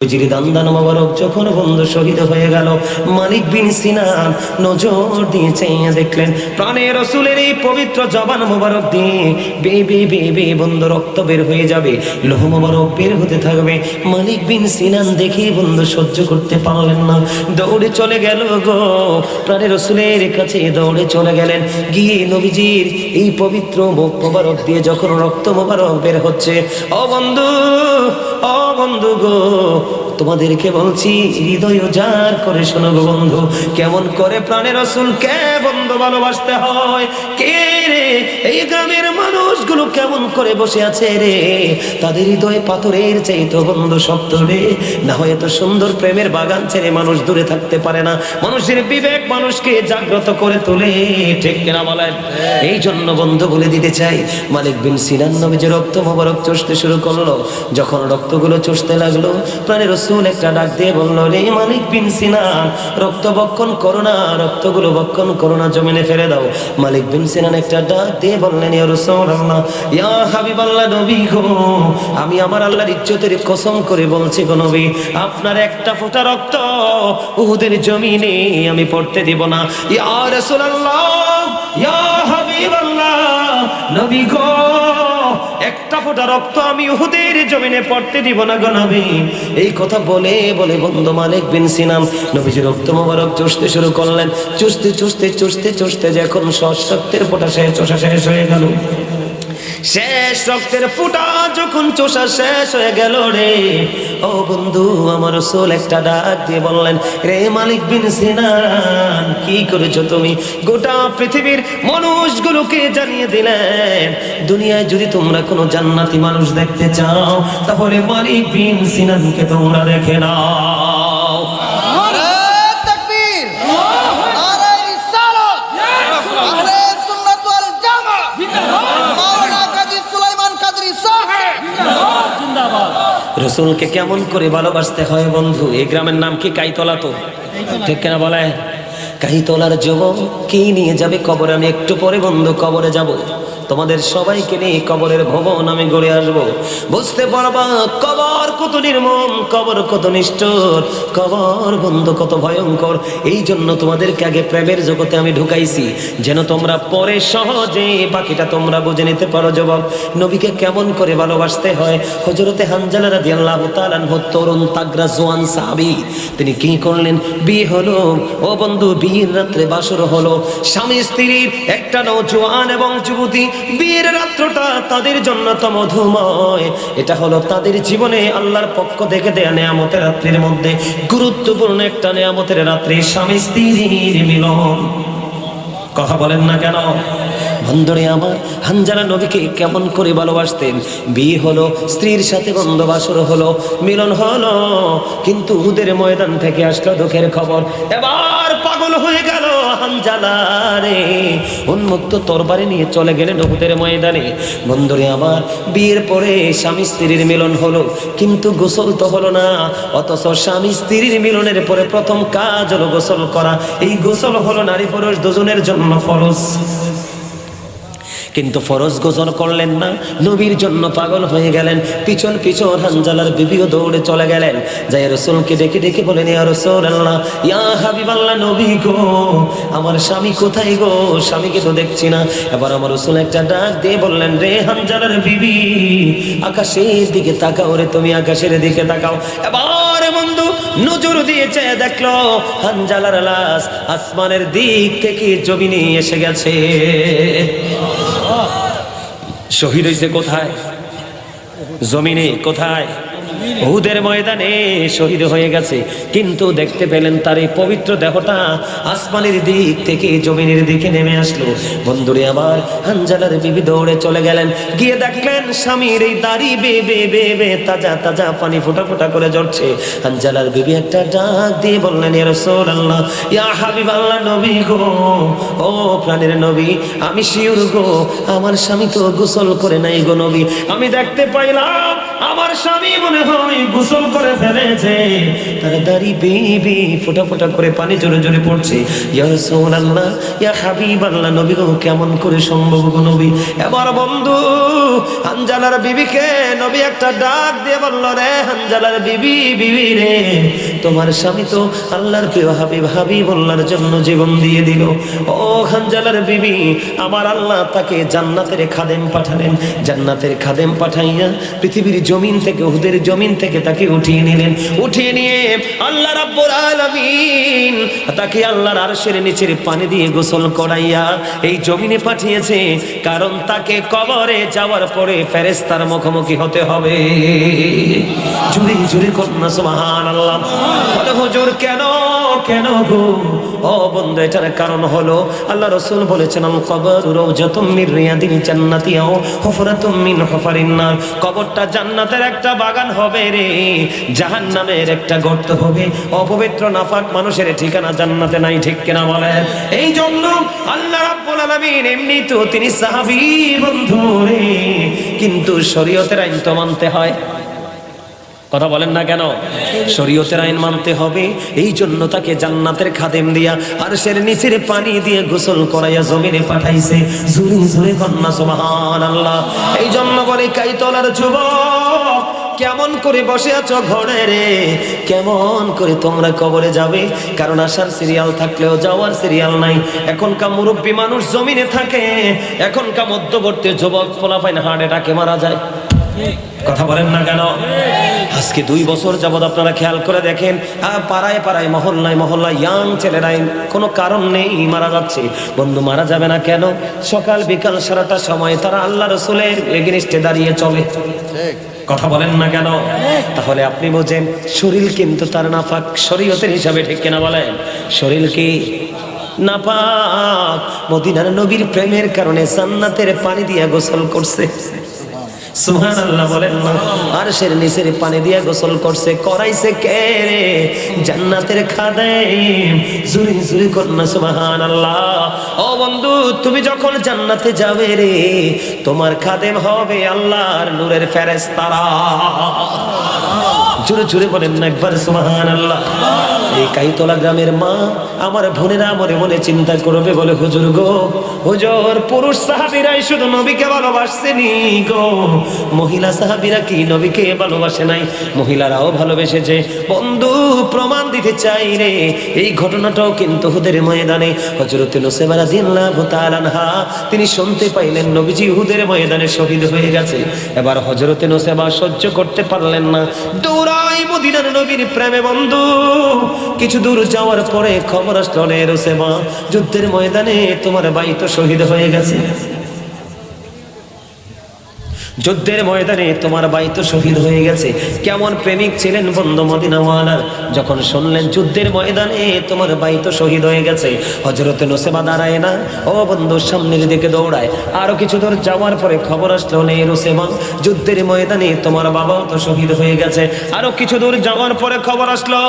নবীজির দান্দান মোবারক যখন বন্ধু শহীদ হয়ে গেল, মালিক বিন সিনান নজর দিয়ে চেয়ে দেখলেন প্রাণের রাসূলের এই পবিত্র জবান মোবারক দিয়ে বেবে বেবে বন্ধু রক্ত বের হয়ে যাবে, লোহ মোবারক বের হতে থাকবে। মালিক বিন সিনান দেখে বন্ধু সহ্য করতে পারলেন না, দৌড়ে চলে গেল গো প্রাণের রাসূলের কাছে দৌড়ে চলে গেলেন। গিয়ে নবীজির এই পবিত্র মুখ মোবারক দিয়ে যখন রক্ত মোবারক বের হচ্ছে, ও বন্ধু গো, তোমাদেরকে বলছি হৃদয় উজাড় করে শোনো গো বন্ধু, কেমন করে প্রাণের রাসূলকে বন্ধু ভালোবাসতে হয়। কে রে এই গ্রামের মানুষগুলো কেমন করে বসে আছে রে, তাদের হৃদয়ে পাথরের চাইতো বন্ধু শক্ত রে, না হয় এত সুন্দর প্রেমের বাগান ছেড়ে মানুষ দূরে থাকতে পারে না। মানুষের বিবেক মানুষকে জাগ্রত করে তোলে, ঠিক কিনা বলেন? এই জন্য বন্ধু বলে দিতে চাই, মালিক বিন সিনান নবীজির রক্ত মোবারক চষতে শুরু করলো। যখন রক্তগুলো চষতে লাগলো, প্রাণের রাসূল একটা ডাক দিয়ে বলল, রে মালিক বিন সিনান, রক্ত বক্ষণ করো না, রক্তগুলো বক্ষণ করো না, জমিনে ফেলে দাও। মালিক বিন সিনান একটা ডাক দিয়ে বললেন, ইয়া রাসূলুল্লাহ, ইয়া হাবিবাল্লাহ, নবী গো, আমি আমার আল্লাহর ইজ্জতের কসম করে বলছি গো নবী, আপনার একটা ফোঁটা রক্ত উহুদের জমিনে আমি পড়তে দিব না। ইয়া রাসূলুল্লাহ, ইয়া হাবিবাল্লাহ, নবী গো, একটা ফোঁটা রক্ত আমি উহুদের জমিনে পড়তে দিব না গো নবী। এই কথা বলে বলে বন্ধু মালিক বিন সিনান নবীজির রক্ত মোবারক চষতে শুরু করলেন। চষতে যখন রক্তের ফোঁটা চষা শেষ হয়ে গেল, শেষ রক্তের ফোঁটা যখন চষা শেষ হয়ে গেল রে, ও বন্ধু আমার রাসূল একটা ডাক দিয়ে বললেন, রে মালিক বিন সিনান, কি করেছো তুমি? গোটা পৃথিবীর মানুষগুলোকে জানিয়ে দিলেন, দুনিয়ায় যদি তোমরা কোনো জান্নাতি মানুষ দেখতে চাও, তাহলে মালিক বিন সিনানকে তোমরা দেখে নাও। রাসূলকে কেমন করে ভালোবাসতে হয় বন্ধু? এই গ্রামের নাম কি? কাইতলা, তো ঠিক কিনা বলে? কাইতলার যুবক কি নিয়ে যাবে কবরে? আমি একটু পরে বন্ধু কবরে যাব, তোমাদের সবাইকে নিয়ে কবরের ভবন আমি গড়ে আসবো, বুঝতে পারবা কবর কত নির্মম, কবর কত নিষ্ঠুর, কবর বন্ধু কত ভয়ঙ্কর। এই জন্য তোমাদেরকে আগে প্রেমের জগতে আমি ঢুকাইছি, যেন তোমরা পরে সহজে বাকিটা তোমরা বুঝে নিতে পারো। যুবক নবীকে কেমন করে ভালোবাসতে হয়। হযরতে হানজালা রাদিয়াল্লাহু তাআলা আনহু তরুণ তাগড়া জওয়ান সাহাবী, তিনি কি করলেন? বিয়ে হলো, ও বন্ধু, বিয়ের রাত্রে বাসর হলো, স্বামী স্ত্রীর একটা নওজোয়ান এবং যুবতী, বিয়ের রাত্রটা তাদের জন্য তো মধুময়, এটা হলো তাদের জীবনে আল্লাহর পক্ষ থেকে দেয়া নেয়ামতের রাত্রির মধ্যে গুরুত্বপূর্ণ একটা নেয়ামতের রাত্রি, স্বামী স্ত্রীর মিলন। কথা বলেন না কেন বন্ধুরে আমার? হানজালা নবীকে কেমন করে ভালোবাসতেন। বিয়ে হলো, স্ত্রীর সাথে বন্ধু বাসর হলো, মিলন হলো, কিন্তু উহুদের ময়দান থেকে আসলো দুঃখের খবর। এবার পাগল হয়ে গেল হানজালা রে, উন্মুক্ত তরবারি নিয়ে চলে গেলেন উহুদের ময়দানে। বন্ধুরে আমার, বিয়ের পরে স্বামী স্ত্রীর মিলন হলো, কিন্তু গোসল তো হলো না, অথচ স্বামী স্ত্রীর মিলনের পরে প্রথম কাজ হলো গোসল করা। এই গোসল হলো নারী পুরুষ দুজনের জন্য ফরজ, কিন্তু ফরজ গোসল করলেন না, নবীর জন্য পাগল হয়ে গেলেন। পিছন হানজালার বিবিও দৌড়ে চলে গেলেন, যাই রাসূলকে ডেকে ডেকে বলেন, ইয়া রাসূলুল্লাহ, ইয়া হাবিবাল্লাহ, নবী গো, আমার স্বামী কোথায় গো? স্বামীকে তো দেখছি না। এবার আমার রাসূল একটা ডাক দিয়ে বললেন, রে হানজালার বিবি, আকাশের দিকে তাকাও রে, তুমি আকাশের দিকে তাকাও। এবার বন্ধু নজর দিয়েছে, দেখলো হানজালার লাশ আসমানের দিক থেকে জমিনে এসে গেছে। শহীদ হয়েছে কোথায়? জমিনে। কোথায়? উহুদের ময়দানে শহীদ হয়ে গেছে, কিন্তু দেখতে পেলেন তার এই পবিত্র দেহটা আসমানের দিক থেকে জমিনের দিকে নেমে আসলো। বন্ধুরে আমার, হানজালার বিবি দৌড়ে চলে গেলেন, গিয়ে দেখলেন স্বামীর এই দাড়ি বেয়ে বেয়ে তাজা তাজা পানি ফোঁটা ফোঁটা করে ঝরছে। হানজালার বিবি একটা ডাক দিয়ে বললেন, ইয়া রাসূলুল্লাহ, ইয়া হাবিবাল্লাহ, নবী গো, ও প্রাণের নবী, আমি শিওর গো, আমার স্বামী তো গোসল করে নাই গো নবী, আমি দেখতে পাইলাম আমার স্বামী মনে হয় গোসল করে ফেলেছে, তার দাড়ি বেবি ফোঁটা ফোঁটা করে পানি জোরে জোরে পড়ছে। ইয়া রাসূলুল্লাহ, ইয়া হাবিবাল্লাহ, নবী গো কেমন করে সম্ভব গো নবী? এবার বন্ধু হানজালার বিবিকে নবী একটা ডাক দিয়ে বলল, রে হানজালার বিবি, বিবি রে, তোমার স্বামী তো আল্লাহর প্রিয় হাবিব, হাবিবুল্লাহর জন্য জীবন দিয়ে দিল। ও হানজালার বিবি, আমার আল্লাহ তাকে জান্নাতের খাদেম পাঠালেন। জান্নাতের খাদেম পাঠাইয়া পৃথিবীর জমিন থেকে, উহুদের জমিন থেকে তাকে উঠিয়ে নিলেন। উঠিয়ে নিয়ে আল্লাহ রাব্বুল আলামিন তাকে আল্লাহর আরশের নিচের পানি দিয়ে গোসল করাইয়া এই জমিনে পাঠিয়েছে, কারণ তাকে কবরে যাওয়ার পরে ফেরেশতার মুখোমুখি হতে হবে। জুড়ে জুড়ে কন্যা সুবহানাল্লাহ। বলে হুজুর কেন কেন গো? ও বন্ধু, এটার কারণ হলো আল্লাহ রাসূল বলেছেন, আল কবরু রাওজাতুম মির রিয়াদিল জান্নাতি আও হুফরাতুম মিন হুফারিন নার। কবরটা জান্নাতের একটা বাগান হবে রে, জাহান্নামের একটা গর্ত হবে। অপবিত্র নাফাক মানুষের ঠিকানা জান্নাতে নাই, ঠিক কিনা বলেন? এই জন্য আল্লাহ রাব্বুল আলামিন এমনি তো তিনি সাহাবী বন্ধু রে, কিন্তু শরীয়তের আইন তো মানতে হয়। কথা বলেন না কেন? শরীয়তের আইন মানতে হবে। এই জন্য তাকে জান্নাতের খাদেম দিয়া আরশের নিচের পানি দিয়ে গোসল করাইয়া জমিনে পাঠাইছে। জুরি জুরি কন্যা সুবহানাল্লাহ। এই জন্য বলে কাইতলার যুবক, কেমন করে বসে আছো ঘরে রে? কেমন করে তোমরা কবরে যাবে? কারণ আসার সিরিয়াল থাকলেও যাওয়ার সিরিয়াল নাই। এখনকার মুরব্বী মানুষ জমিনে থাকে, এখনকার মধ্যবর্তী যুবক পোলাপাইন হার্ট অ্যাটাকে মারা যায়। কথা বলেন না কেন? আজকে 2 বছর যাবত আপনারা খেয়াল করে দেখেন, পাড়ায় পাড়ায় মহল্লায় মহল্লায় ইয়াং ছেলেরাই কোনো কারণ নেই মারা যাচ্ছে। বন্ধু, মারা যাবে না কেন? সকাল বিকাল সারাটা সময় তারা আল্লাহ রাসূলের এগেইনস্টে দাঁড়িয়ে চলে। কথা বলেন না কেন? তাহলে আপনি বোঝেন, শরীর কিন্তু তার নাপাক শরীয়তের হিসাবে, ঠিক কিনা বলেন? শরীর কি নাপাক? মদিনার নবীর প্রেমের কারণে জান্নাতের পানি দিয়ে গোসল করছে। সুবহানাল্লাহ বলেন না? আরশের নিচের পানি দিয়ে গোসল করছে। করাইছে কে রে? জান্নাতের খাদেম। জুরি জুরি কন্যা সুবহানাল্লাহ। ও বন্ধু, তুমি যখন জান্নাতে যাবে রে, তোমার খাদেম হবে আল্লাহর নূরের ফেরেশতারা। জোরে জোরে বলেন না একবার সুবহানাল্লাহ। এই কাইতলা গ্রামের মা আমার বোনেরা মনে মনে চিন্তা করবে, বলে হুজুর গো, হুজুর পুরুষ সাহাবীরাই শুধু নবীকে ভালোবাসেনি গো, মহিলা সাহাবীরা কি নবীকে ভালোবাসে নাই? মহিলারাও ভালোবেসেছে। বন্ধু, প্রমাণ দিতে চাই রে, এই ঘটনাটাও কিন্তু উহুদের ময়দানে হযরত নুসাইবা রাদিয়াল্লাহু তাআলা আনহা তিনি শুনতে পাইলেন নবীজি উহুদের ময়দানে শহীদ হয়ে গেছে। এবার হযরত নুসাইবা সহ্য করতে পারলেন না, দৌড়াই মদিনার নবীর প্রেমে। বন্ধু, কিছু দূর যাওয়ার পরে খবর আসলো, রে নুসাইবা, যুদ্ধের ময়দানে তোমার ভাই তো শহীদ হয়ে গেছে। যুদ্ধের ময়দানে তোমার ভাই তো শহীদ হয়ে গেছে। কেমন প্রেমিক ছিলেন বন্ধু মদিনাওয়ালার! যখন শুনলেন যুদ্ধের ময়দানে তোমার ভাই তো শহীদ হয়ে গেছে, হযরত নুসাইবা দাঁড়ায় না, ও বন্ধু সামনের দিকে দৌড়ায়। আরো কিছু দূর যাওয়ার পরে খবর আসলো, নে নুসাইবা, যুদ্ধের ময়দানে তোমার বাবাও তো শহীদ হয়ে গেছে। আরো কিছু দূর যাওয়ার পরে খবর আসলো,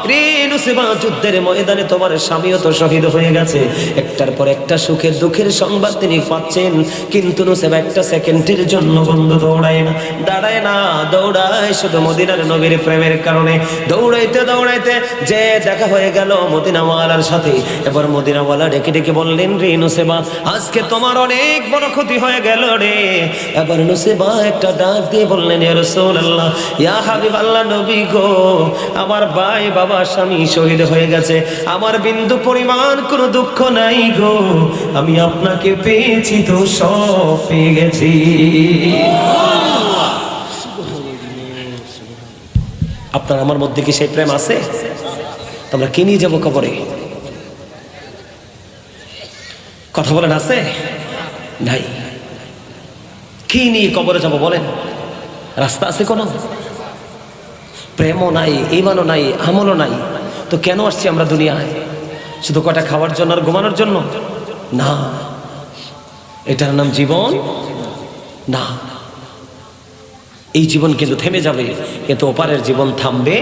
রে নুসাইবা, যুদ্ধের ময়দানে তোমার স্বামীও তো শহীদ হয়ে গেছে। একটার পর একটা সুখের দুঃখের সংবাদ তিনি পাচ্ছেন, কিন্তু নুসাইবা একটা সেকেন্ডের জন্য দৌড়ায় না, দাঁড়ায় না, দৌড়ায় শুধু মদিনার নবীর প্রেমের কারণে। দৌড়াইতে দৌড়াইতে যে দেখা হয়ে গেল মদিনাওয়ালার সাথে। এবার মদিনাওয়ালা ডেকে ডেকে বললেন, রে নুসাইবা, আজকে তোমার অনেক বড় ক্ষতি হয়ে গেল রে। এবার নুসাইবা একটা ডাক দিয়ে বললেন, ইয়া রাসূলুল্লাহ, ইয়া হাবিবাল্লাহ, নবী গো, আমার ভাই বাবা স্বামী শহীদ হয়ে গেছে, আমার বিন্দু পরিমাণ কোনো দুঃখ নাই গো, আমি আপনাকে পেয়েছি তো সব পেয়ে গেছি। আপনার আমার মধ্যে কি সেই প্রেম আছে? আমরা কে নিয়ে যাবো কবরে? কথা বলেন, আছে? নাই। কি নিয়ে কবরে যাব বলেন? রাস্তা আছে কোনো? প্রেমও নাই, ঈমানও নাই, আমলও নাই। তো কেন আসছি আমরা দুনিয়ায়? শুধু কটা খাওয়ার জন্য আর ঘুমানোর জন্য? না, এটার নাম জীবন না। এই জীবন কিন্তু থেমে যাবে, কিন্তু ওপারের জীবন থামবে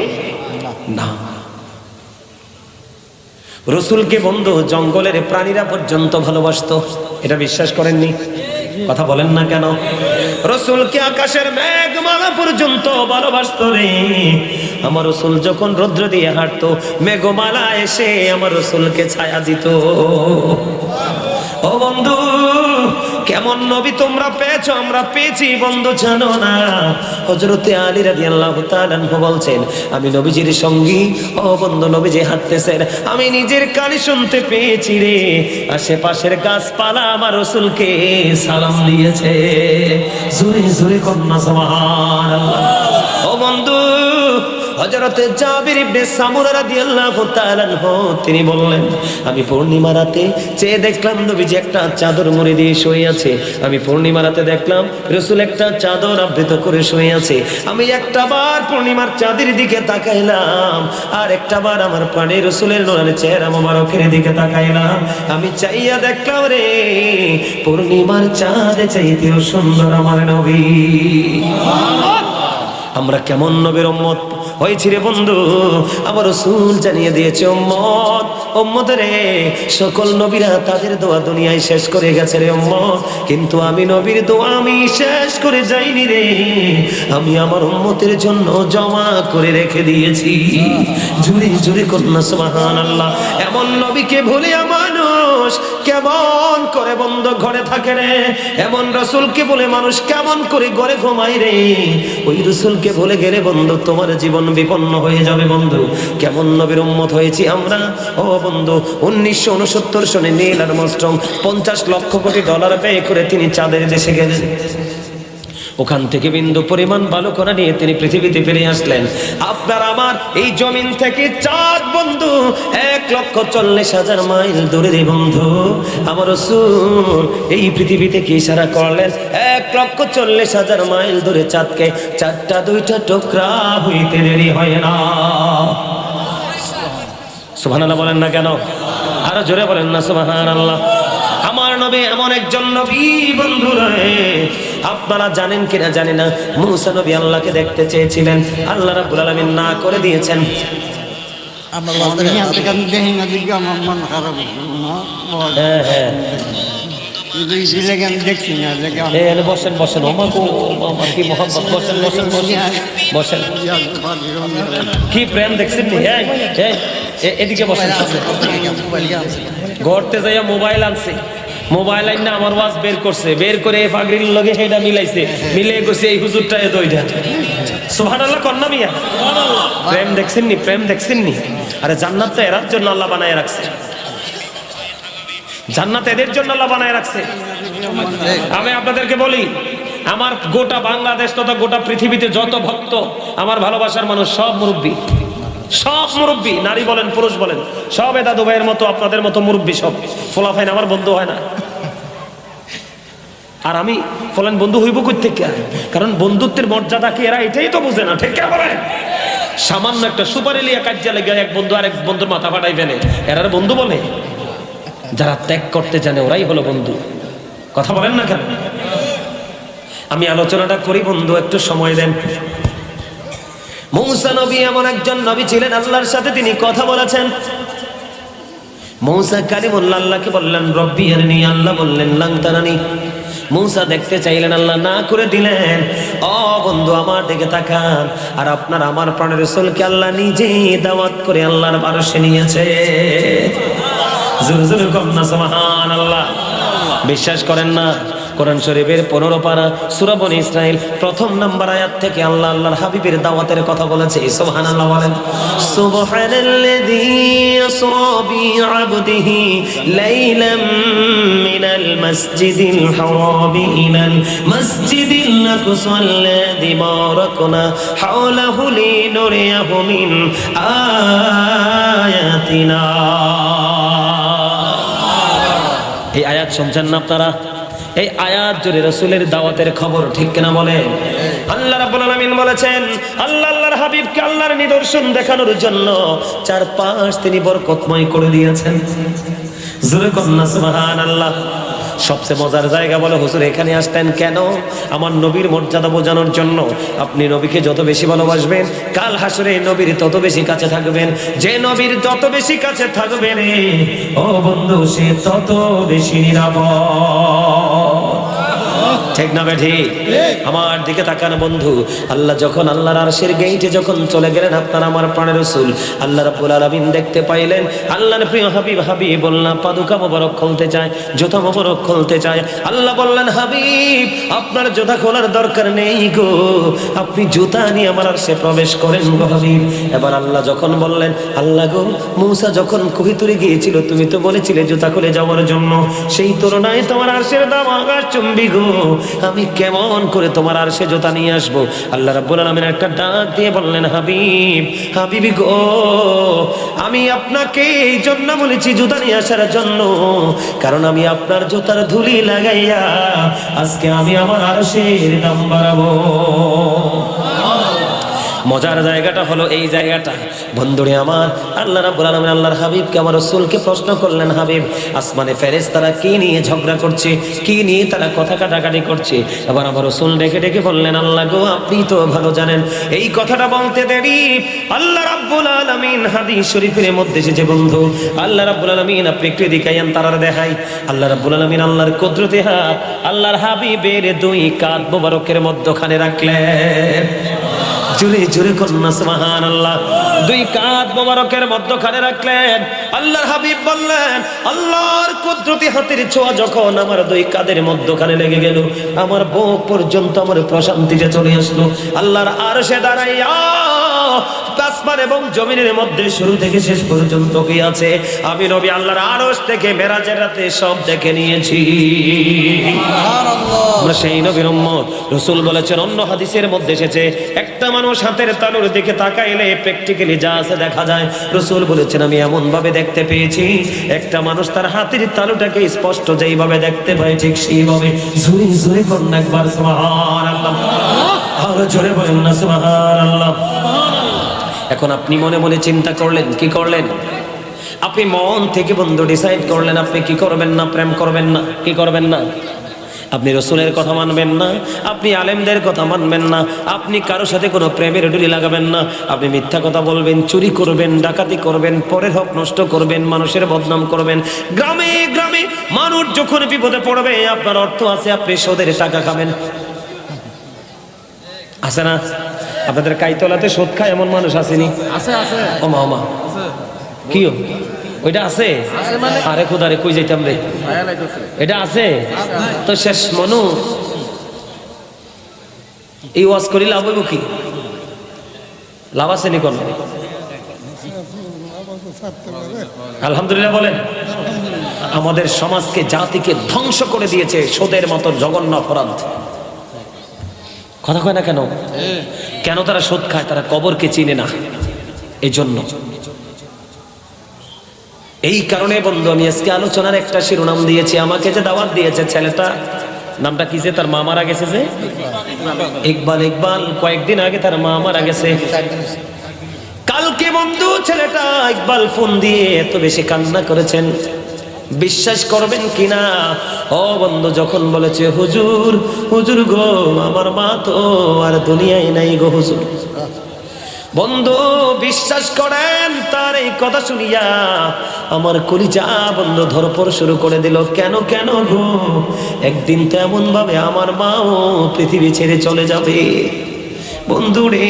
না। রসুলকে বন্ধু জঙ্গলের প্রাণীরা পর্যন্ত ভালোবাসতো, এটা বিশ্বাস করেননি? কথা বলেন না কেন? রসুলকে আকাশের মেঘমালা পর্যন্ত ভালোবাসতো রে। আমার রসুল যখন রৌদ্র দিয়ে হাঁটতো, মেঘমালা এসে আমার রসুলকে ছায়া দিত। ও বন্ধু, কেমন নবী তোমরা পেয়েছো, আমরা পেয়েছি বন্ধু জানো না। হযরতে আলী রাদিয়াল্লাহু তাআলা আনহু বলছেন, আমি নবীজির সঙ্গী, ও বন্ধু নবীজি হাঁটতেছেন, আমি নিজের কানে শুনতে পেয়েছি রে, আশেপাশের গাছপালা আমার রাসূলকে সালাম দিয়েছে। জোরে জোরে কন্যা সুবহানাল্লাহ। ও বন্ধু, হযরতে জাবির ইবনে সামুরা রাদিয়াল্লাহু তাআলা আনহু তিনি বললেন, আমি পূর্ণিমা রাতে চেয়ে দেখলাম নবীজি একটা চাদর মুড়ি দিয়ে শুয়ে আছে। আমি পূর্ণিমা রাতে দেখলাম রাসূল একটা চাদর আবৃত করে শুয়ে আছে। আমি একটাবার পূর্ণিমার চাঁদের দিকে তাকাইলাম, আর একটাবার আমার প্রাণের রাসূলের নূরানি চেহারা মোবারকের দিকে তাকাইলাম। আমি চাইয়া দেখলাম রে, পূর্ণিমার চাঁদ চাইতেও সুন্দর আমার নবী। আমরা কেমন নবীর উম্মত হয়েছি রে বন্ধু, আমার রাসূল জানিয়ে দিয়েছে, উম্মত উম্মত রে, সকল নবীরা তাদের দোয়া দুনিয়ায় শেষ করে গেছে রে উম্মত, কিন্তু আমি নবীর দোয়া আমি শেষ করে যাইনি রে, আমি আমার উম্মতের জন্য জমা করে রেখে দিয়েছি। জুড়ে জুড়ে কন্যা সুবহানাল্লাহ। এমন নবীকে ভুলে মানুষ কেমন করে বন্ধ ঘরে থাকে রে, এমন রাসূলকে বলে মানুষ কেমন করে ঘরে ঘুমায় রে। ওই রাসূলকে ভুলে গেলে বন্ধু তোমার জীবন বিপন্ন হয়ে যাবে বন্ধু। কেমন নবীর উম্মত হয়েছি আমরা। ও বন্ধু, 1969 সনে নীল আর্মস্ট্রং $50 লক্ষ কোটি ব্যয় করে তিনি চাঁদের দেশে গেলেন। ওখান থেকে বিন্দু পরিমাণ বালু কণা নিয়ে তিনি পৃথিবীতে ফিরে আসলেন। আপনার আমার এই জমিন থেকে চাঁদ বন্ধু 1,40,000 মাইল দূরে রে বন্ধু। আমার রাসূল এই পৃথিবী থেকে ইশারা করলেন, 1,40,000 মাইল দূরে চাঁদকে 4টা 2টা টুকরা হইতে দেরি হয় না। সুবহানাল্লাহ বলেন না কেন? আরো জোরে বলেন না সুবহানাল্লাহ। আমার নবী এমন একজন নবী বন্ধু রে, আপনারা জানেন কিনা জানি না, মুসা নবী আল্লাহকে দেখতে চেয়েছিলেন, আল্লাহ রাব্বুল আলামিন না করে দিয়েছেন। বসেন বসেন, কি মোহাম্মত, বসেন বসেন বসেন, কি প্রেম দেখছেন নি? এদিকে বসেন। ঘরতে যাইয়া মোবাইল আনছে, মোবাইল আইন না আমার ওয়াজ বের করছে, বের করে পাগড়ির লগে সেটা মিলাইছে, মিলে গেছে এই হুজুরটা এ দইটা। সুবহানাল্লাহ কন্যা মিয়া, প্রেম দেখছেন নি? প্রেম দেখছেন নি? আরে জান্নাত তো এরার জন্য আল্লাহ বানায় রাখছে, জান্নাত এদের জন্য আল্লাহ বানায় রাখছে। আমি আপনাদেরকে বলি, আমার গোটা বাংলাদেশ তথা গোটা পৃথিবীতে যত ভক্ত, আমার ভালোবাসার মানুষ সব মুরব্বী, সব মুরব্বী, নারী বলেন পুরুষ বলেন, সব দাদু ভাইয়ের মতো আপনাদের মতো মুরব্বী, সব ফোলাফাইন আমার বন্ধু হয় না। আর আমি ফলান বন্ধু হইব কই থেকে? কারণ বন্ধুত্বের মর্যাদা কি এরা এটাই তো বুঝে না, ঠিক না বলেন? সামান্য একটা সুপারি লিয়া কাজ্জা লেগে এক বন্ধু আরেক বন্ধুর মাথা ফাটাই ফেলে, এরার বন্ধু বলে? যারা ত্যাগ করতে জানে ওরাই হলো বন্ধু। কথা বলেন না কেন? আমি আলোচনাটা করি বন্ধু, একটু সময় দেন। মূসা নবী এমন একজন নবী ছিলেন, আল্লাহর সাথে তিনি কথা বলেছেন। মূসা কালিমুল্লাহ আল্লাহকে বললেন রব্বি আরনি, আল্লাহ বললেন লান তারানি। মূসা দেখতে চাইলেন, আল্লাহ না করে দিলেন। ও বন্ধু আমার দিকে তাকান, আর আপনার আমার প্রাণের রাসূলকে আল্লাহ নিজেই দাওয়াত করে আল্লাহর আরশে নিয়েছে। জোরে জোরে কন্যা সুবহানাল্লাহ। বিশ্বাস করেন না? কোরআন শরীফের 15 পারা সূরা বনী ইসরাইল 1 নম্বর আয়াত থেকে আল্লাহ আল্লাহর হাবিবের দাওয়াতের কথা বলেছে। সুবহানাল্লাহ বলেন। সুবহানাল্লাযী আসরা বিআবদিহি লাইলাম মিনাল মাসজিদিল হারাম ইলাল মাসজিদিল আকসাল্লাযী বারাকনা হাওলাহু লিনুরিয়াহু মিন আয়াতিনা। এই আয়াত শুনছেন না আপনারা? এই আয়াত জুড়ে রাসূলের দাওয়াতের খবর, ঠিক কিনা বলে? আল্লাহ রাব্বুল আলামিন বলেছেন, আল্লাহ আল্লাহর হাবিবকে আল্লাহর নিদর্শন দেখানোর জন্য চারপাশ তিনি বরকতময় করে দিয়েছেন। জোরে কন্যা সুবহানাল্লাহ। সবচেয়ে মজার জায়গা বলে, হুজুর এখানে আসতেন কেন? আমার নবীর মর্যাদা বোঝানোর জন্য। আপনি নবীকে যত বেশি ভালোবাসবেন, কাল হাসরে নবীর তত বেশি কাছে থাকবেন। যে নবীর তত বেশি কাছে থাকবেন ও বন্ধু, সে তত বেশি নিরাপদ। ঠিক না বেঠি? আমার দিকে তাকান বন্ধু। আল্লাহ যখন আল্লাহর আরশের গেইটে যখন চলে গেলেন আপনার আমার প্রাণের রাসূল, আল্লাহ রাব্বুল আলামিন দেখতে পাইলেন আল্লাহর প্রিয় হাবিব বললেন পাদুকা মোবারক খুলতে চায়, জুতা মোবারক খুলতে চায়। আল্লাহ বললেন হাবিব আপনার জুতা খোলার দরকার নেই গো, আপনি জুতা নিয়ে আমার আরশে প্রবেশ করেন গো হাবিব। এবার আল্লাহ যখন বললেন আল্লাহ গো মূসা যখন কুহিতুরে গিয়েছিল তুমি তো বলেছিলে জুতা খুলে যাওয়ার জন্য, সেই তুলনায় তোমার আরশের দাম আকাশ চুম্বি গো, আমি কেমন করে তোমার আরশে জুতা নিয়ে আসবো? আল্লাহ রাব্বুল আলামিন একটা ডাক দিয়ে বললেন হাবিবি গো আমি আপনাকে এই জন্য বলেছি জুতা নিয়ে আসার জন্য, কারণ আমি আপনার জুতার ধুলি লাগাইয়া আজকে আমি আমার আরশের দাম বাড়াবো। মজার জায়গাটা হলো এই জায়গাটা বন্ধুরে আমার, আল্লাহ রাব্বুল আলামিন আল্লাহর হাবিবকে আমার রাসূলকে প্রশ্ন করলেন হাবিব আসমানে ফেরেশতারা কি নিয়ে ঝগড়া করছে, কি নিয়ে তারা কথা কাটাকাটি করছে? এবার আমার রাসূল ডেকে ডেকে বললেন আল্লাহ গো আপনি তো ভালো জানেন। এই কথাটা বলতে দেরি আল্লাহ রাব্বুল আলামিন হাদিস শরীফের মধ্যে এসেছে বন্ধু, আল্লাহ রাব্বুল আলামিন আপনি একটু দেখাইয়েন তারার দেখাই। আল্লাহ রাব্বুল আলামিন আল্লাহর কুদরতি হাত আল্লাহর হাবিবের দুই কাঁধ মোবারকের মধ্যখানে রাখলেন। জোরে জোরে কন্যা সুবহানাল্লাহ। দুই কাঁধ মোবারকের মধ্যখানে রাখলেন। আল্লাহর হাবিব বললেন আল্লাহর কুদরতি হাতের ছোঁয়া যখন আমার দুই কাঁধের মধ্যখানে লেগে গেল, আমার বুক পর্যন্ত আমার প্রশান্তিতে চলে আসলো। আল্লাহর আরশে দাঁড়াইয়া আসমান এবং জমিনের মধ্যে শুরু থেকে শেষ পর্যন্ত কি আছে আমি নবী আল্লাহর আরশ থেকে মেরাজের রাতে সব দেখে নিয়েছি। আমরা সেই নবীর উম্মত। রাসূল বলেছেন অন্য হাদিসের মধ্যে এসেছে একটা মানুষ হাতের তালুর দিকে তাকাইলে প্র্যাকটিক্যালি যা আছে দেখা যায়। রাসূল বলেছেন আমি এমন ভাবে দেখতে পেয়েছি একটা মানুষ তার হাতের তালুটাকে স্পষ্ট যেইভাবে দেখতে পায় ঠিক সেইভাবে। জোরে জোরে করুন একবার সুবহানাল্লাহ, আরো জোরে বলেন না সুবহানাল্লাহ। এখন আপনি মনে মনে চিন্তা করলেন, কি করলেন? আপনি মন থেকে বন্ধু ডিসাইড করলেন আপনি কি করবেন না, প্রেম করবেন না, কি করবেন না? আপনি রাসূলের কথা মানবেন না, আপনি আলেমদের কথা মানবেন না, আপনি কারোর সাথে কোনো প্রেমের ডুলি লাগাবেন না, আপনি মিথ্যা কথা বলবেন, চুরি করবেন, ডাকাতি করবেন, পরের হক নষ্ট করবেন, মানুষের বদনাম করবেন। গ্রামে গ্রামে মানুষ যখন বিপদে পড়বে আপনার অর্থ আছে আপনি সুদের টাকা খাবেন, আছে না? আপনাদের কাইতলাতে সুদ খায় এমন মানুষ আসেনি? আছে আছে। ওমা ওমা কি ওইটা আছে? আরে খোদারে কই যাইতাম রে, এটা আছে তো শেষ মনু এই ওয়াজ করি লাভ হইব কি? লাভ আছে নি কোন? আলহামদুলিল্লাহ বলেন। আমাদের সমাজকে জাতিকে ধ্বংস করে দিয়েছে সুদের মতো জঘন্য অপরাধ। কথা কয় না কেন? কেন তারা সুদ খায়? তারা কবরকে চিনে না, এই জন্য। এই কারণে বন্ধু আমি আজকে আলোচনার একটা শিরোনাম দিয়েছি। আমাকে যে দাওয়াত দিয়েছে ছেলেটা, নামটা কি যে তার মা মারা গেছে, যে ইকবাল। কয়েকদিন আগে তার মা মারা গেছে। কালকে বন্ধু ছেলেটা ইকবাল ফোন দিয়ে এত বেশি কান্না করেছেন, বিশ্বাস করবেন কিনা ও বন্ধু, যখন বলেছে হুজুর হুজুর গো আমার মা তো আর দুনিয়ায় নাই গো হুজুর। বন্ধু বিশ্বাস করেন তার এই কথা শুনিয়া আমার কলিজা বন্ধু ধরপড় শুরু করে দিল। কেন কেন গো? একদিন তো এমন ভাবে আমার মাও পৃথিবী ছেড়ে চলে যাবে। বন্ধু রে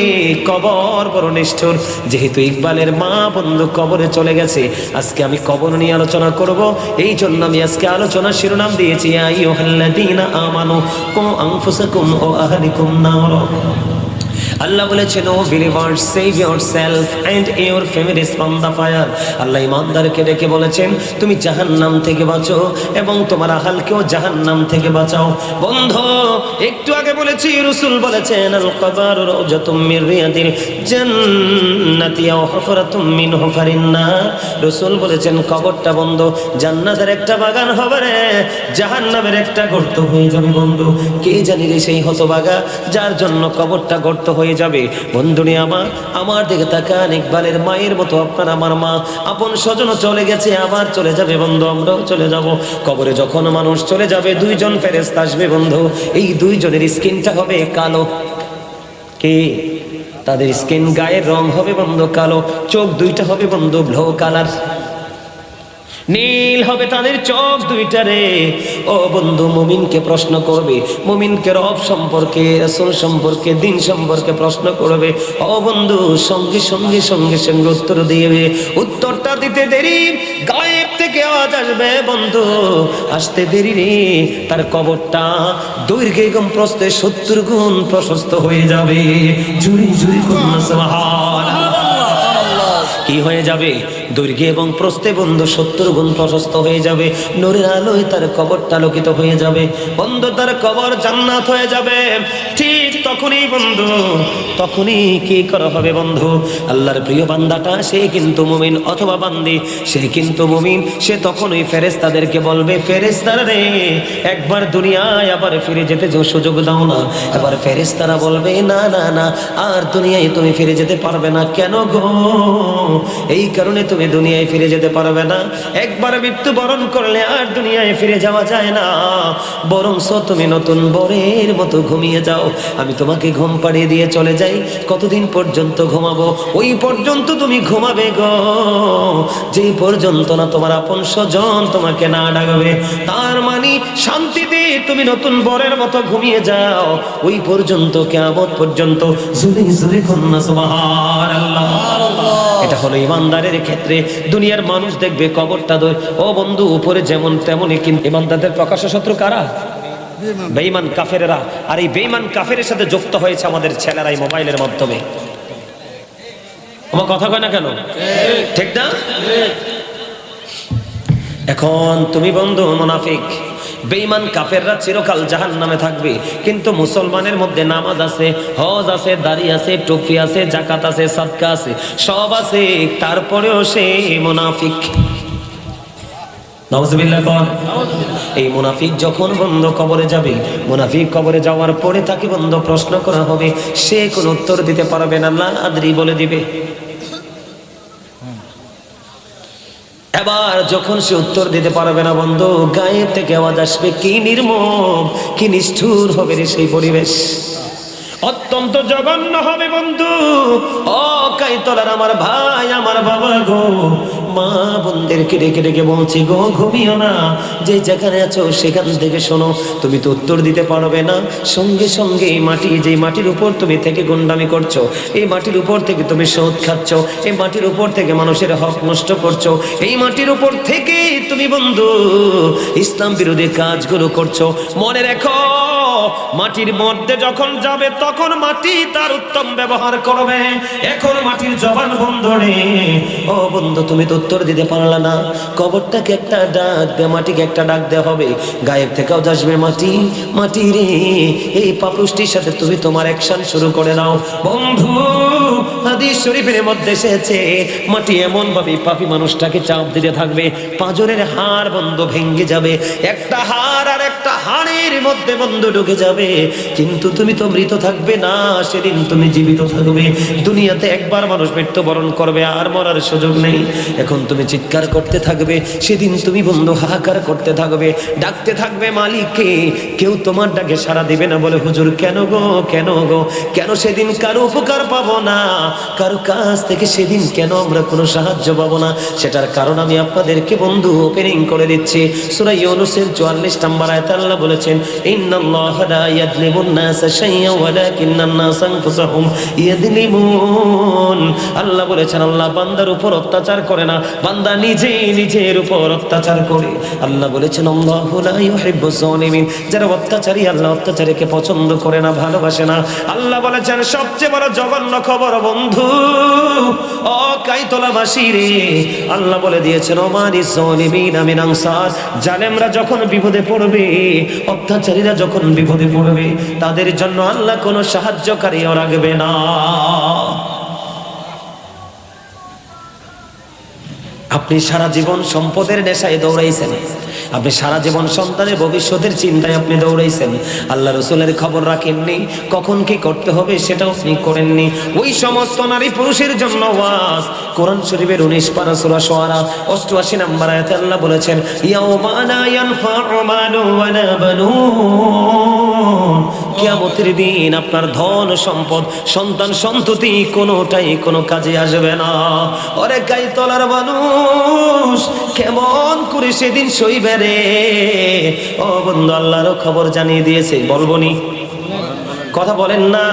কবর বড় নিষ্ঠুর। যেহেতু ইকবালের মা বন্ধু কবরে চলে গেছে, আজকে আমি কবর নিয়ে আলোচনা করব। এই জন্য আমি আজকে আলোচনার শিরোনাম দিয়েছি আইয়ুহাল্লাযীনা আমানু কু আনফুসাকুম ওয়া আহলিকুম নার। আল্লাহ বলেছেন O believers save yourself and your families from the fire. Allah ইমানদারকে ডেকে বলেছেন তুমি জাহান্নাম থেকে বাঁচো এবং তোমার আহলকেও জাহান্নাম থেকে বাঁচাও। বন্ধু একটু আগে বলেছি রাসূল বলেছেন আল কবর রাওজাতুম মির রিয়াদিল জান্নাতি ওয়া হুফরাতুম মিন হুফারিন নার। রাসূল বলেছেন কবরটা বন্ধু জান্নাতের একটা বাগান হবে রে, জাহান্নামের একটা গর্ত হয়ে যাবে। বন্ধু কে জানি রে সেই হতভাগা যার জন্য কবরটা গর্ত হয়ে যাবে। বন্ধুনি আমার দিকে তাকান, ইকবালের মায়ের মতো আপনার আমার মা আপন স্বজন চলে গেছে, আবার চলে যাবে বন্ধু, আমরাও চলে যাব। কবরে যখন মানুষ চলে যাবে দুইজন ফেরেশতা আসবে বন্ধু, এই দুইজনের স্কিনটা হবে কালো। কে? তাদের স্কিন গায়ের রং হবে বন্ধু কালো, চোখ দুইটা হবে বন্ধু ব্লু কালার। নীল হবে তাদের চোখ দুইটারে। ও বন্ধু, মুমিনকে প্রশ্ন করবে, মুমিনকে রব সম্পর্কে, রাসূল সম্পর্কে, দিন সম্পর্কে প্রশ্ন করবে। ও বন্ধু, সঙ্গে সঙ্গে সঙ্গে সঙ্গে উত্তর দিবে। উত্তরটা দিতে দেরি, গায়েব থেকে আওয়াজ আসবে, বন্ধু আসতে দেরি রে, তার কবরটা দৈর্ঘ্যে এবং প্রস্থে 70 গুণ প্রশস্ত হয়ে যাবে। জুরি জুরি করুন সুবহানাল্লাহ। কি হয়ে যাবে? দৈর্ঘ্যে এবং প্রস্থে বন্ধু 70 গুণ প্রশস্ত হয়ে যাবে। নূরের আলোয় তার কবরটা আলোকিত হয়ে যাবে। বন্ধু, তার কবর জান্নাত হয়ে যাবে। ঠিক তখনই বন্ধু, তখনই কি করা হবে বন্ধু? আল্লাহর প্রিয় বান্দাটা, সে কিন্তু মুমিন অথবা বান্দি, সে কিন্তু মুমিন, সে তখনই ফেরেশতাদেরকে বলবে, ফেরেশতারা রে, একবার দুনিয়ায় আবার ফিরে যেতে সুযোগ দাও না। এবার ফেরেশতারা বলবে, না না না, আর দুনিয়ায় তুমি ফিরে যেতে পারবে না। কেন গো? এই কারণে তুমি দুনিয়ায় ফিরে যেতে পারবে না, একবার মৃত্যুবরণ করলে আর দুনিয়ায় ফিরে যাওয়া যায় না। বরংস তুমি নতুন বরের মতো ঘুমিয়ে যাও, আমি তোমাকে ঘুম পাড়িয়ে দিয়ে চলে যাই। কতদিন পর্যন্ত ঘুমাবো? ওই পর্যন্ত তুমি ঘুমাবে গো, যে পর্যন্ত না তোমার আপন স্বজন তোমাকে না ডাকবে। তার মানে শান্তিতে তুমি নতুন বরের মতো ঘুমিয়ে যাও, ওই পর্যন্ত, কিয়ামত পর্যন্ত। জুরি জুরি কন্যা সুবহানাল্লাহ। এটা হলো ইমানদারের ক্ষেত্রে। দুনিয়ার মানুষ দেখবে কবরটা ও বন্ধু উপরে যেমন তেমনই, কিন্তু ইমানদারদের প্রকাশ্য শত্রু কারা? বেঈমান কাফেরেরা। আর এই বেঈমান কাফেরের সাথে যুক্ত হয়েছে আমাদের ছেলেরা এই মোবাইলের মাধ্যমে। আমার কথা কয় না কেন? ঠিক না? এখন তুমি বন্ধু মুনাফিক, বেঈমান কাফেররা চিরকাল জাহান্নামে থাকবে, কিন্তু মুসলমানের মধ্যে নামাজ আছে, হজ আছে, দাড়ি আছে, টুপি আছে, যাকাত আছে, সাদকা আছে, সব আছে, তারপরেও সে মুনাফিক। নাউজুবিল্লাহ। এই মুনাফিক যখন বন্ধ কবরে যাবে, মুনাফিক কবরে যাওয়ার পরে তাকে বন্ধ প্রশ্ন করা হবে, সে কোনো উত্তর দিতে পারবে না, লা আদরি বলে দিবে। এবার যখন সে উত্তর দিতে পারবে না বন্ধু, গায়েব থেকে আওয়াজ আসবে, কি নির্মম, কি নিষ্ঠুর হবে রে সেই পরিবেশ। অত্যন্ত জঘন্য হবে বন্ধু। ও কাইতলার আমার ভাই, আমার বাবা গো, মা বোনদেরকে ডেকে ডেকে বলছি গো, ঘুমিও না, যে যেখানে আছো সেখান থেকে শোনো। তুমি তো উত্তর দিতে পারবে না, সঙ্গে সঙ্গে এই মাটি, যে মাটির উপর তুমি থেকে গুন্ডামি করছো, এই মাটির উপর থেকে তুমি সুদ খাচ্ছ, এই মাটির উপর থেকে মানুষের হক নষ্ট করছো, এই মাটির উপর থেকে তুমি বন্ধু ইসলাম বিরোধী কাজগুলো করছো। মনে রেখো, মাটির মধ্যে যখন যাবে তখন মাটি তার উত্তম ব্যবহার করবে। এখন মাটির জবান বন্ধ রে। ও বন্ধু, তুমি তো উত্তর দিতে পারলা না, কবরটাকে একটা ডাক দে, মাটিকে একটা ডাক দেওয়া হবে। গায়েব থেকেও আসবে, মাটি, মাটি রে, এই পাপুষ্টির সাথে তুমি তোমার অ্যাকশন শুরু করে দাও। বন্ধু, হাদিস শরীফের মধ্যে এসেছে, মাটি এমন ভাবে পাপী মানুষটাকে চাপ দিতে থাকবে, পাঁজরের হাড় বন্ধু ভেঙে যাবে, একটা হাড় আর একটা হাড়ের মধ্যে বন্ধু ঢুকে যাবে, কিন্তু তুমি তো মৃত থাকবে না, সেদিন তুমি জীবিত থাকবে। দুনিয়াতে একবার মানুষ মৃত্যুবরণ করবে, আর মরার সুযোগ নেই। এখন তুমি চিৎকার করতে থাকবে, সেদিন তুমি বন্ধু হাহাকার করতে থাকবে, ডাকতে থাকবে মালিককে, কেউ তোমার ডাকে সাড়া দিবে না। বলে, হুজুর কেন গো, কেন গো, কেন সেদিন কারো উপকার পাবো না, কারো কাছ থেকে সেদিন কেন আমরা কোনো সাহায্য পাবো না? সেটার কারণ আমি আপনাদেরকে বন্ধু ওপেনিং করে দিচ্ছি। সূরা ইউনূসের 44 নম্বর আয়াতে আল্লাহ বলেছেন, ইন্নাল্লাহা লা ইয়াযলিমুন নাসা শাইয়্যান ওয়ালাকিন্নান নাসা আনফুসাহুম ইয়াযলিমুন। আল্লাহ বলেছেন, আল্লাহ বান্দার উপর অত্যাচার করে না, বান্দা নিজের উপর অত্যাচার করে। আল্লাহ বলেছেন, আল্লাহু লা ইউহিব্বুজ জালিমিন, যারা অত্যাচারী, আল্লাহ অত্যাচারীকে পছন্দ করে না, ভালোবাসে না। আল্লাহ বলেছেন, সবচেয়ে বড় জঘন্য খবর বন্ধু, ও কাইতলাবাসী রে, আল্লাহ বলে দিয়েছেন, ওমানিজ জালিমিনা মিন আনসার, জালেমরা যখন বিপদে পড়বে, অত্যাচারীরা যখন বিপদে পড়বে, তাদের জন্য আল্লাহ কোনো সাহায্যকারীও রাখবে না। আপনি সারা জীবন সম্পদের নেশায় দৌড়াইছেন, আপনি সারা জীবন সন্তানের ভবিষ্যতের চিন্তায় আপনি দৌড়াইছেন, আল্লাহ রসুলের খবর রাখেননি, কখন কি করতে হবে সেটাও আপনি করেননি। ওই সমস্ত নারী পুরুষের জন্য ওয়াজ, কোরআন শরীফের 19 পারা সূরা শুআরা 88 নম্বর আয়াতে আল্লাহ বলেছেন ইয়াউমা লা ইয়ানফা'ু মালুন ওয়ালা বানুন, কিয়ামতের দিন আপনার ধন সম্পদ সন্তান সন্ততি কোনোটাই কোনো কাজে আসবে না। ওরে গাইতলার মানুষ কেমন করে সেদিন সইবে রে? ও বন্ধু, আল্লাহরও খবর জানিয়ে দিয়েছে, বলবনি? কথা বলেন না।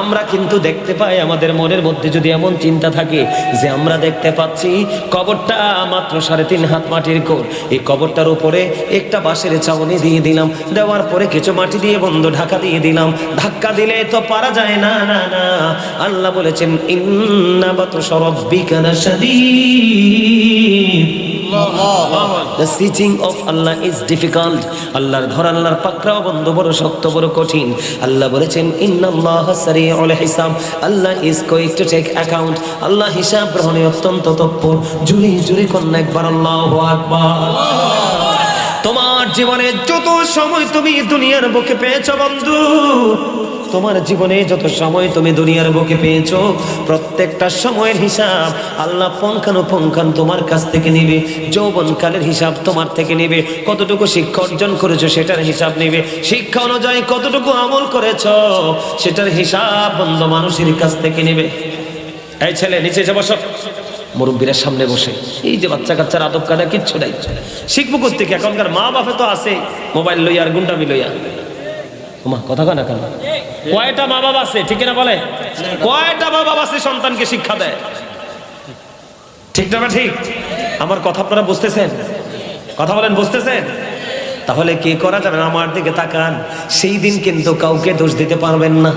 আমরা কিন্তু দেখতে পাই, আমাদের মনের মধ্যে যদি এমন চিন্তা থাকে যে আমরা দেখতে পাচ্ছি কবরটা মাত্র 3.5 হাত মাটির কোর, এই কবরটার উপরে একটা বাঁশের ছাউনি দিয়ে দিলাম, দেওয়ার পরে কিছু মাটি দিয়ে বন্ধ ঢাকা দিয়ে দিলাম, ধাক্কা দিলে তো পারা যায় না। না না, আল্লাহ বলেছেন ইন্না বাতশা রাব্বিকা লাশাদীদ, the sieging of Allah is difficult, আল্লাহর ধর, আল্লাহর পাকড়াও বন্ধ বড় শক্ত, বড় কঠিন। আল্লাহ বলেছেন ইন্নাল্লাহা সারিউল হিসাব, আল্লাহ is going to take account, আল্লাহ হিসাব গ্রহণে অত্যন্ত তৎপর। জুড়ে জুড়ে কন্যা একবার আল্লাহু আকবার। তোমার জীবনে যত সময় তুমি দুনিয়ার বুকে পেয়েছো বন্ধু, তোমার জীবনে যত সময় তুমি দুনিয়ার বুকে পেয়েছো, প্রত্যেকটা সময়ের হিসাব আল্লাহ পুঙ্খানুপুঙ্খান তোমার কাছ থেকে নেবে। যৌবনকালের হিসাব তোমার থেকে নেবে, কতটুকু শিক্ষা অর্জন করেছো সেটার হিসাব নেবে, শিক্ষা অনুযায়ী কতটুকু আমল করেছো সেটার হিসাব বন্ধ মানুষের কাছ থেকে নেবে। এই ছেলে নিচে এসে বসো, মুরব্বীরা সামনে বসে। এই যে বাচ্চা কাচ্চার আদব কায়দা কিচ্ছু নাই, শিখবো কোত্থেকে? এখনকার মা বাপে তো আছে মোবাইল লইয়া আর গুন্ডামি লইয়া। মা কথা কয় না কেন? কয়টা মা বাবা আছে, ঠিক না বলে? কয়টা মা বাবা আছে সন্তানকে শিক্ষা দেয়? ঠিক না ঠিক? আমার কথা আপনারা বুঝতেছেন? কথা বলেন, বুঝতেছেন? তাহলে কি করা যাবে? আমার দিকে তাকান, সেই দিন কিন্তু কাউকে দোষ দিতে পারবেন না।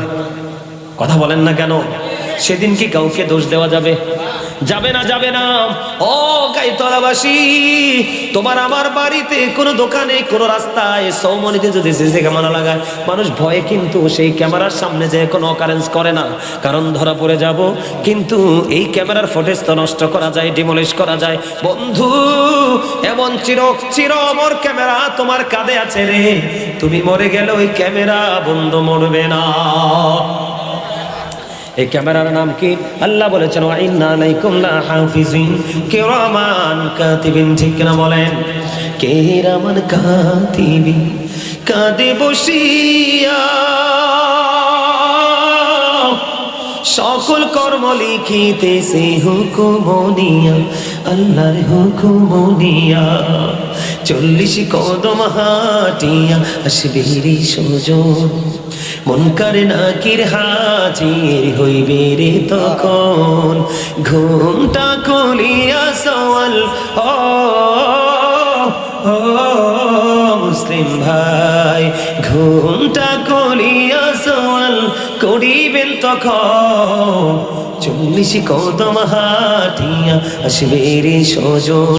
কথা বলেন না কেন? সেদিন কি কাউকে দোষ দেওয়া যাবে? যাবে না, যাবে না। ও গাইতলাবাসী, তোমার আমার বাড়িতে, কোনো দোকানে, কোনো রাস্তায়, সৌমনিতে যদি সিসি ক্যামেরা লাগায়, মানুষ ভয়ে কিন্তু সেই ক্যামেরার সামনে যে কোনো অকারেন্স করে না, কারণ ধরা পড়ে যাব। কিন্তু এই ক্যামেরার ফুটেজ তো নষ্ট করা যায়, ডিমলিশ করা যায়। বন্ধু, এমন চির অমর ক্যামেরা তোমার কাঁধে আছে রে, তুমি মরে গেলে ওই ক্যামেরা বন্ধ মরবে না। এই ক্যামেরার নাম কি? আল্লাহ বলেছেন ওয়া ইন্না আলাইকুম লাহাফিজিন কিরামান কাতিবিন, ঠিক না বলেন? কিরামান কাতিবিন, কাঁধে বসিয়া সকল কর্ম লিখিতেছে হুকুম নিয়া, আল্লাহর হুকুম নিয়া। 40 কদম হাটিয়া আসবে রে সুজন, মুনকার নাকির হাজির হইবে রে তখন। ঘুমটা খুলিয়া সওয়াল ও মুসলিম ভাই, ঘুমটা খুলিয়া সওয়াল করিবেন তখন। 40 কদম হাটিয়া আসবে রে সুজন।